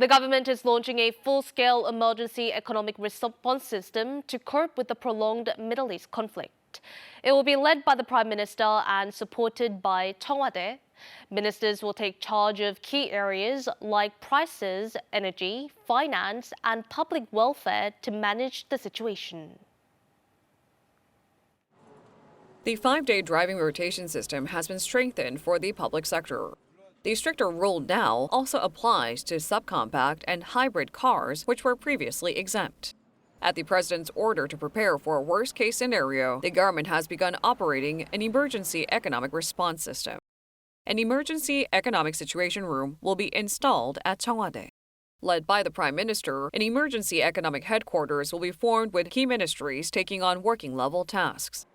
The government is launching a full-scale emergency economic response system to cope with the prolonged Middle East conflict. It will be led by the Prime Minister and supported by Cheong Wa Dae. Ministers will take charge of key areas like prices, energy, finance, and public welfare to manage the situation. The 5-day driving rotation system has been strengthened for the public sector. The stricter rule now also applies to subcompact and hybrid cars, which were previously exempt. At the president's order to prepare for a worst-case scenario, the government has begun operating an emergency economic response system. An emergency economic situation room will be installed at Cheong Wa Dae. Led by the Prime Minister, an emergency economic headquarters will be formed with key ministries taking on working-level tasks.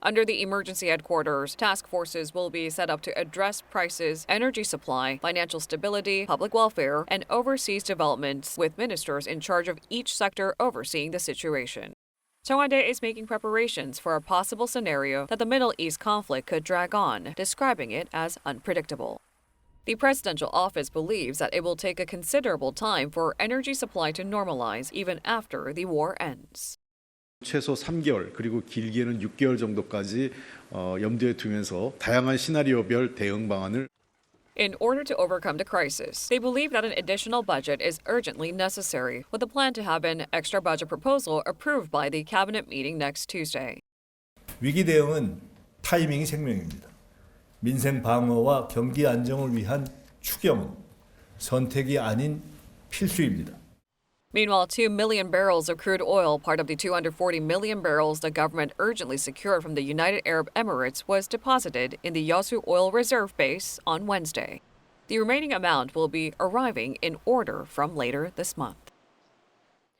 Under the emergency headquarters, task forces will be set up to address prices, energy supply, financial stability, public welfare, and overseas developments, with ministers in charge of each sector overseeing the situation. Cheong Wa Dae is making preparations for a possible scenario that the Middle East conflict could drag on, describing it as unpredictable. The presidential office believes that it will take a considerable time for energy supply to normalize even after the war ends. 최소 3개월 그리고 길게는 6개월 정도까지 염두에 두면서 다양한 시나리오별 대응 방안을 In order to overcome the crisis, they believe that an additional budget is urgently necessary, with a plan to have an extra budget proposal approved by the cabinet meeting next Tuesday. 위기 대응은 타이밍이 생명입니다. 민생 방어와 경기 안정을 위한 추경은 선택이 아닌 필수입니다. Meanwhile, 2 million barrels of crude oil, part of the 240 million barrels the government urgently secured from the United Arab Emirates, was deposited in the Yeosu Oil Reserve Base on Wednesday. The remaining amount will be arriving in order from later this month.